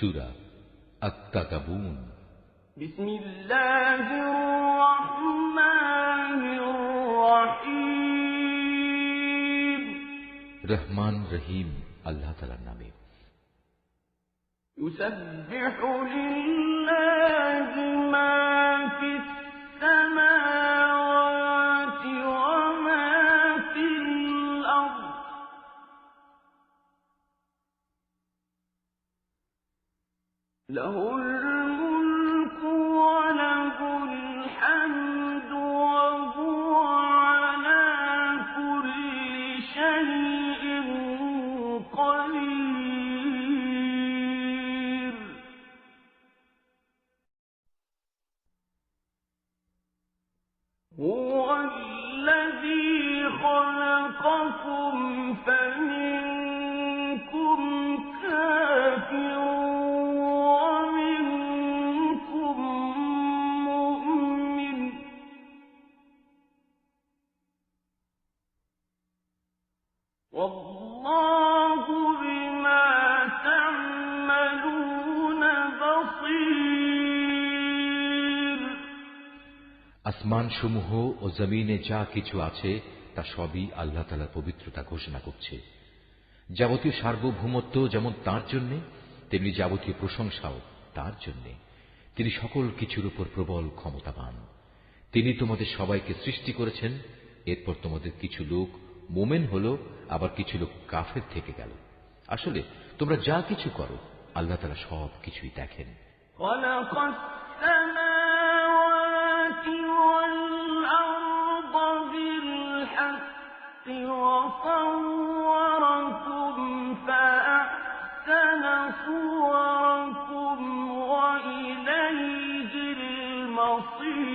সূরা আত-তাগাবুন। বিসমিল্লাহির রহমানির রহিম। রহমান রহিম আল্লাহ তাআলার নামে। ইউসাব্বিহু লিল্লাহি মা ফিস সামাওয়াতি ওয়া মা ফিল আরদ লাহুল মুলকু ওয়া লাহুল হামদু ওয়া হুয়া আলা কুল্লি শাইইন কাদির। হুয়াল্লাযী খালাকাকুম ফামিনকুম কাফিরুন ওয়া মিনকুম মুমিন ওয়াল্লাহু বিমা তা'মালুনা বাসীর। আসমানসমূহ ও জমিনে যা কিছু আছে তা সবই আল্লাহ তাআলার পবিত্রতা ঘোষণা করছে। যাবতীয় সার্বভৌমত্ব যেমন তাঁর জন্য, তেমনি যাবতীয় প্রশংসাও তাঁর জন্য। তিনি সকল কিছুর উপর প্রবল ক্ষমতাবান। তিনি তোমাদের সবাইকে সৃষ্টি করেছেন, এরপর তোমাদের কিছু লোক মোমেন হল, আবার কিছু লোক কাফের থেকে গেল। আসলে তোমরা যা কিছু করো আল্লাহ তাআলা সব কিছুই দেখেন। খালাকাস সামাওয়াতি ওয়াল আরদা বিল হাক্কি ওয়া সাওওয়ারাকুম ফাআহসানা সুওয়ারাকুম ওয়া ইলাইহিল মাসীর।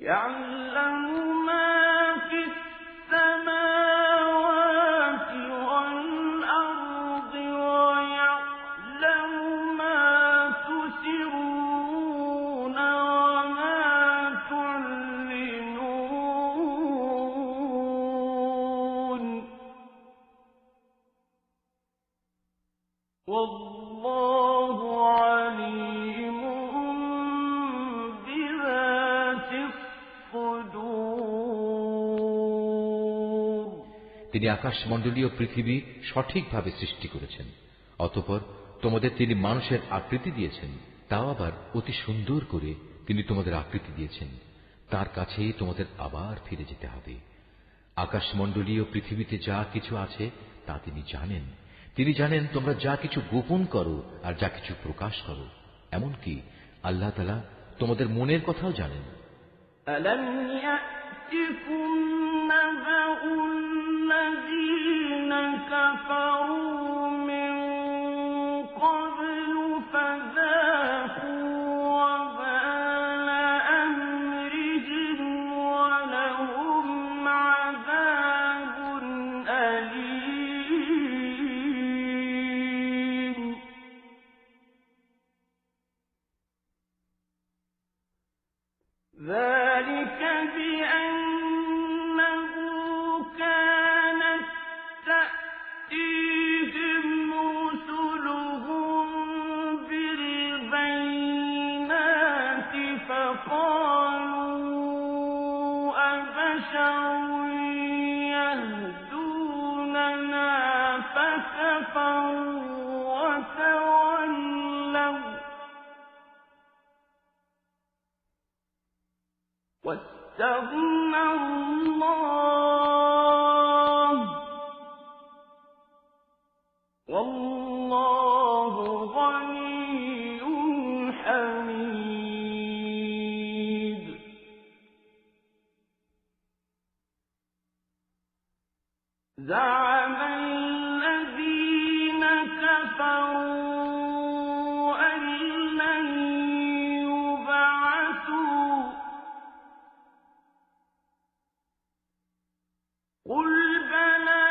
ইয়া'লামু মা ফিস সামাওয়াতি ওয়াল আরদি ওয়া ইয়া'লামু মা তুসিররুনা ওয়া মা তু'লিনুন ওয়াল্লাহু আলীমুন বিযাতিস সুদূর। তিনি আকাশমণ্ডলীয় পৃথিবী সঠিকভাবে সৃষ্টি করেছেন। অতঃপর তোমাদের তিনি মানুষের আকৃতি দিয়েছেন, তাও আবার অতি সুন্দর করে তিনি তোমাদের আকৃতি দিয়েছেন। তার কাছেই তোমাদের আবার ফিরে যেতে হবে। আকাশমণ্ডলীয় পৃথিবীতে যা কিছু আছে তা তিনি জানেন। তিনি জানেন তোমরা যা কিছু গোপন করো আর যা কিছু প্রকাশ করো। এমনকি আল্লাহ তাআলা তোমাদের মনের কথাও জানেন। ألم يأتكم نبأ الذين كفروا من قبل فذاقوا وبال أمرهم ولهم عذاب أليم ذلك بأنه كانت تأتيهم رسلهم بالبينات فقالوا أبشر يهدوننا فكفروا وتولوا واستغنى الله والله غني حميد زعم الذين كفروا أن لن يبعثوا قل بلى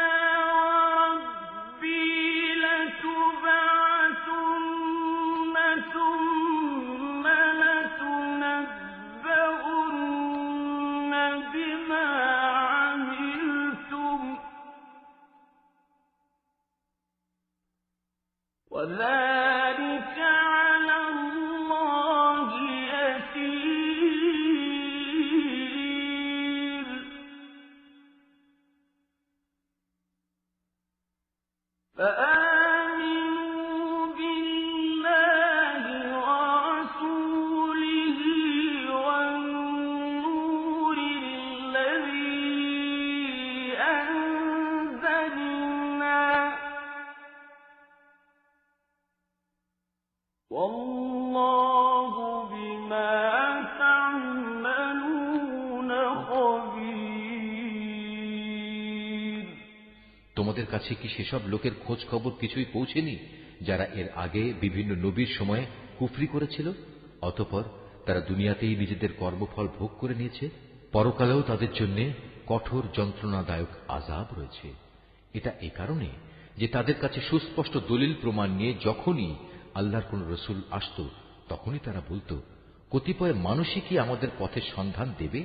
وربي لتبعثن ثم لتنبؤن بما عملتم وذلك على الله يسير فآمنوا بالله ورسوله والنور الذي أنزلنا والله بما تعملون خبير তোমাদের কাছে কি সেসব লোকের খোঁজ খবর কিছুই পৌঁছেনি যারা এর আগে বিভিন্ন নবীর সময় কুফরি করেছিল, অতঃপর তারা দুনিয়াতেই নিজেদের কর্মফল ভোগ করে নিয়েছে, পরকালেও তাদের জন্য কঠোর যন্ত্রণাদায়ক আযাব রয়েছে। এটা এ কারণে যে তাদের কাছে সুস্পষ্ট দলিল প্রমাণ নিয়ে যখনই আল্লাহর কোন রসুল আসত তখনই তারা বলত, কতিপয় মানুষই কি আমাদের পথের সন্ধান দেবে?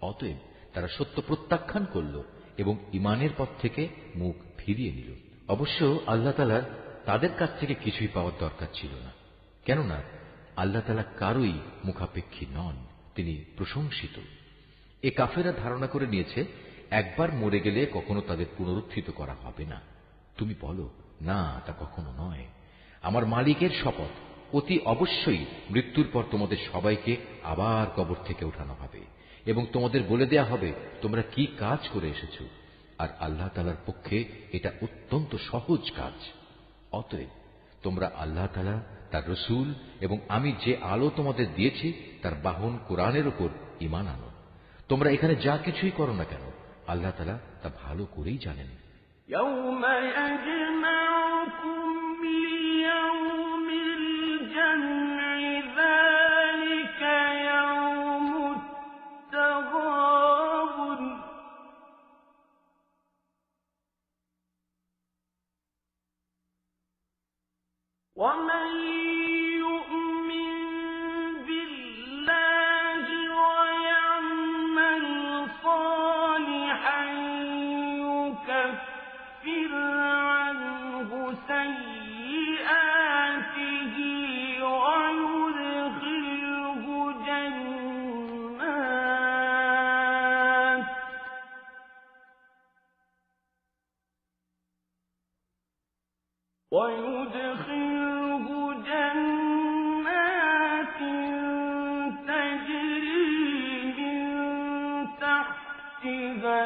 অতএব তারা সত্য প্রত্যাখ্যান করল এবং ঈমানের পথ থেকে মুখ ফিরিয়ে নিল। অবশ্য আল্লাহ তাআলার তাদের কাছ থেকে কিছুই পাওয়ার দরকার ছিল না, কেননা আল্লাহ তাআলা কারোই মুখাপেক্ষী নন, তিনি প্রশংসিত। এ কাফেররা ধারণা করে নিয়েছে একবার মরে গেলে কখনো তাদের পুনরুত্থিত করা হবে না। তুমি বলো, না, তা কখনো নয়। আমার মালিকের শপথ, অতি অবশ্যই মৃত্যুর পর তোমাদের সবাইকে আবার কবর থেকে উঠানো হবে এবং তোমাদের বলে দেয়া হবে তোমরা কি কাজ করে এসেছো, আর আল্লাহ তাআলার পক্ষে এটা অত্যন্ত সহজ কাজ। অতএব তোমরা আল্লাহ তাআলা, তার রসূল এবং আমি যে আলো তোমাদের দিয়েছি তার বাহন কোরআনের উপর ঈমান আনো। তোমরা এখানে যা কিছুই করো না কেন আল্লাহ তাআলা তা ভালো করেই জানেন। يوم يجمعكم ليوم الجمع ذلك يوم التغابن ومن يؤمن بالله ويعمل صالحا يكفر عنه سيئاته ويدخله جنات تجري من تحتها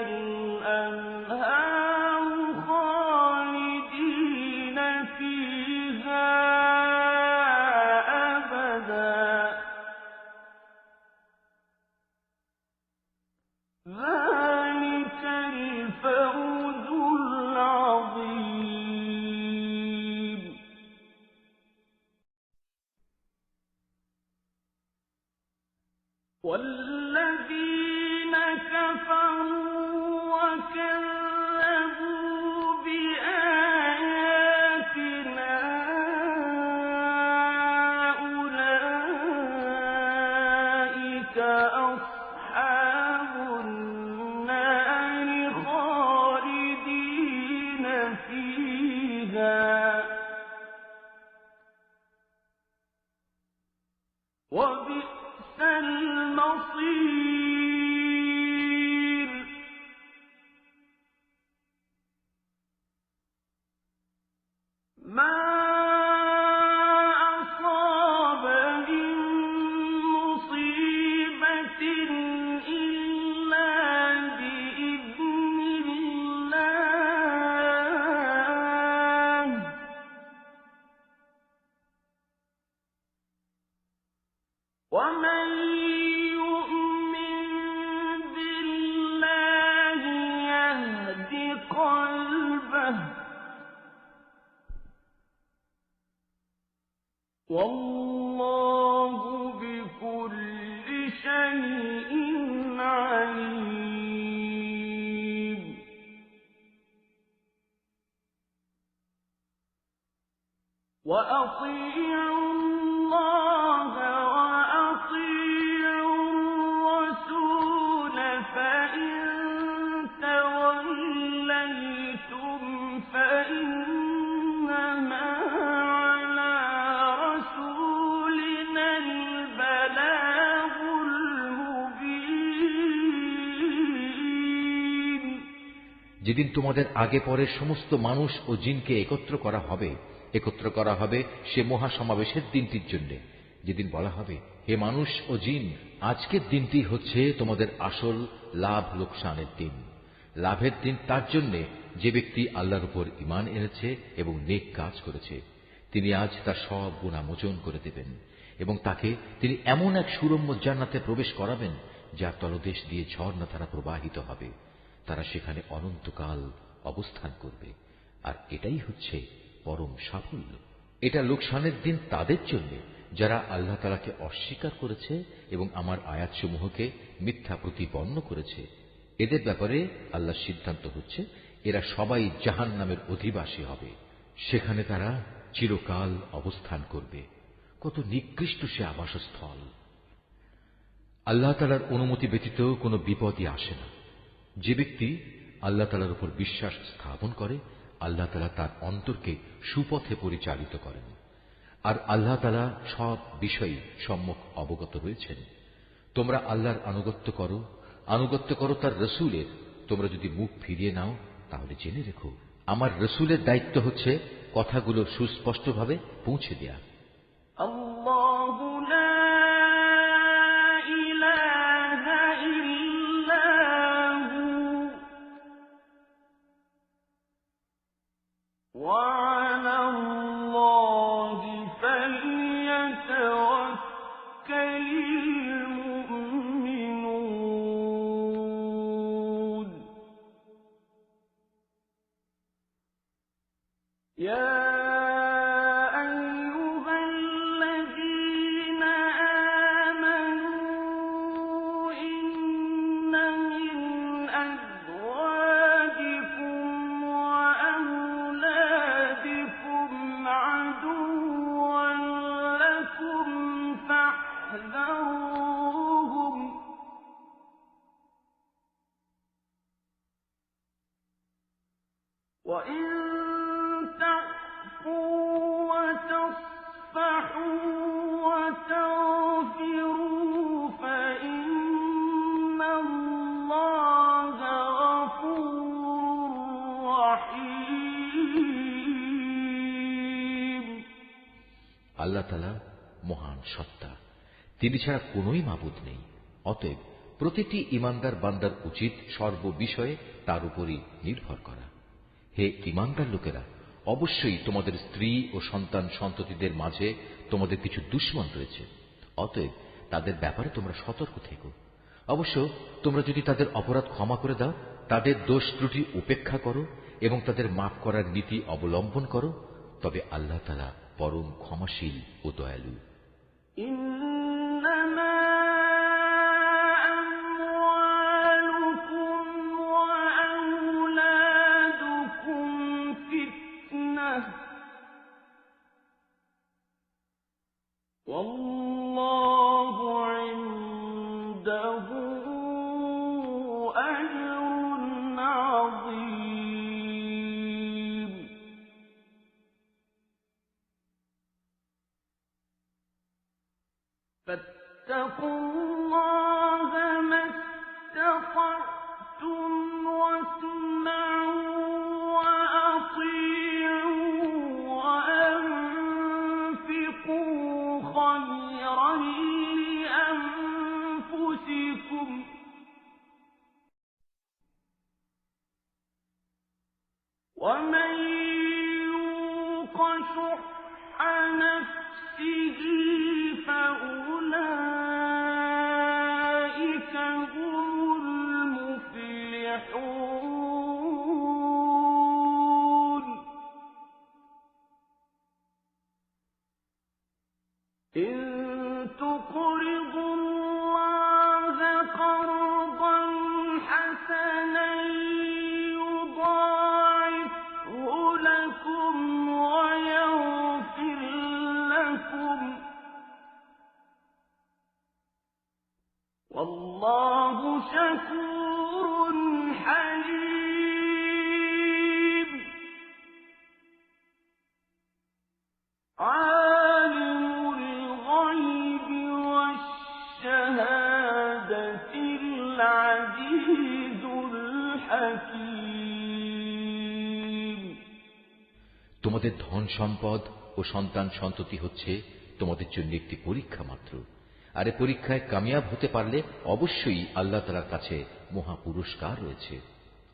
الأنهار خالدين فيها أبدا ذلك الفوز العظيم والذين كفروا وكذبوا بآياتنا أولئك أصحاب النار خالدين فيها وبئس المصير ما أصاب من مصيبة إلا بإذن الله ومن يؤمن بالله يهد قلبه والله بكل شيء عليم وأطيعوا الله وأطيعوا الرسول فإن توليتم فإنما যেদিন তোমাদের আগে পরে সমস্ত মানুষ ও জিনকে একত্র করা হবে সে মহাসমাবেশের দিনটির জন্য, যেদিন বলা হবে, হে মানুষ ও জিন, আজকের দিনটি হচ্ছে তোমাদের আসল লাভ লোকসানের দিন। লাভের দিন তার জন্য যে ব্যক্তি আল্লাহর উপর ঈমান এনেছে এবং নেক কাজ করেছে, তিনি আজ তার সব গুনাহ মোচন করে দেবেন এবং তাকে তিনি এমন এক সুরম্য জান্নাতে প্রবেশ করাবেন যার তলদেশ দিয়ে ঝর্ণাধারা প্রবাহিত হবে। তারা সেখানে অনন্তকাল অবস্থান করবে। আর এটাই হচ্ছে পরম সাফল্য। এটা লোকসানের দিন তাদের জন্য যারা আল্লাহ তাআলাকে অস্বীকার করেছে এবং আমার আয়াতসমূহকে মিথ্যা প্রতিপন্ন করেছে। এদের ব্যাপারে আল্লাহর সিদ্ধান্ত হচ্ছে, এরা সবাই জাহান্নামের অধিবাসী হবে। সেখানে তারা চিরকাল অবস্থান করবে। কত নিকৃষ্ট সে আবাসস্থল! আল্লাহ তাআলার অনুমতি ব্যতীত কোনো বিপদই আসে না। যে ব্যক্তি আল্লাহ তাআলার উপর বিশ্বাস স্থাপন করে, আল্লাহ তাআলা তার অন্তরকে সুপথে পরিচালিত করেন। আর আল্লাহ তাআলা সব বিষয়ে সম্যক অবগত রয়েছেন। তোমরা আল্লাহর আনুগত্য করো তার রসুলের। তোমরা যদি মুখ ফিরিয়ে নাও তাহলে জেনে রেখো, আমার রসুলের দায়িত্ব হচ্ছে কথাগুলো সুস্পষ্টভাবে পৌঁছে দেয়া। আল্লাহু লা ইলাহা ইল্লাহু ওয়া আলাল্লাহি ফালইয়াতাওয়াক্কালিল মুমিনুন। ইয়া وَإِن تَعْفُوا وَتَصْفَحُوا وَتَغْفِرُوا فَإِنَّ اللَّهَ غَفُورٌ رَّحِيمٌ। আল্লাহ তাআলা মহান সত্তা, তিনি ছাড়া কোনোই মাবুদ নেই। অতএব প্রতিটি ঈমানদার বান্দার উচিত সর্ববিষয়ে তার উপরই নির্ভর করা। হে ঈমানদার লোকেরা, অবশ্যই তোমাদের স্ত্রী ও সন্তান সন্ততিদের মাঝে তোমাদের কিছু দুশমন রয়েছে। অতএব তাদের ব্যাপারে তোমরা সতর্ক থেকো। অবশ্য তোমরা যদি তাদের অপরাধ ক্ষমা করে দাও, তাদের দোষ ত্রুটি উপেক্ষা করো এবং তাদের মাফ করার নীতি অবলম্বন করো, তবে আল্লাহ তাআলা পরম ক্ষমাশীল ও দয়ালু। والله عنده أجر عظيم فاتقوا الله ما استطعتم واسمعوا وأطيعوا وأنفقوا خيرا لأنفسكم ومن يوق شح نفسه فأولئك هم المفلحون إن تقرضوا الله قرضا حسنا يضاعفه لكم ويغفر لكم তোমাদের ধন সম্পদ ও সন্তান সন্ততি হচ্ছে তোমাদের জন্য একটি পরীক্ষা মাত্র। আর এই পরীক্ষায় কামিয়াব হতে পারলে অবশ্যই আল্লাহ তাআলার কাছে মহা পুরস্কার রয়েছে।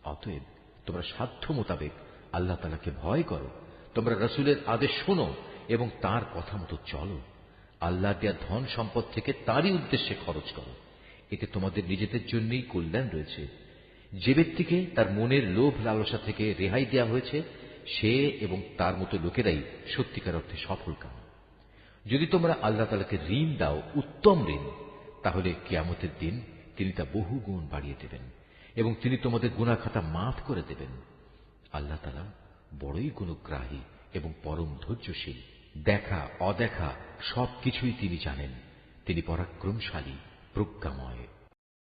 অতএব তোমরা সাধ্য মোতাবেক আল্লাহ তাআলাকে ভয় করো, তোমরা রাসূলের আদেশ শোনো এবং তার কথা মতো চলো। আল্লাহ দেয়া ধন সম্পদ থেকে তারই উদ্দেশ্যে খরচ করো, এতে তোমাদের নিজেদের জন্যই কল্যাণ রয়েছে। যে ব্যক্তিকে তার মনের লোভ লালসা থেকে রেহাই দেওয়া হয়েছে, সে এবং তার মতো লোকেরাই সত্যিকার অর্থে সফল কাম। যদি তোমরা আল্লাহ তাআলাকে ঋণ দাও, উত্তম ঋণ, তাহলে কিয়ামতের দিন তিনি তা বহু গুণ বাড়িয়ে দেবেন এবং তিনি তোমাদের গুনাহ খাতা মাফ করে দেবেন। আল্লাহ তাআলা বড়ই গুণগ্রাহী এবং পরম ধৈর্যশীল। দেখা অদেখা সবকিছুই তিনি জানেন। তিনি পরাক্রমশালী, প্রজ্ঞাময়।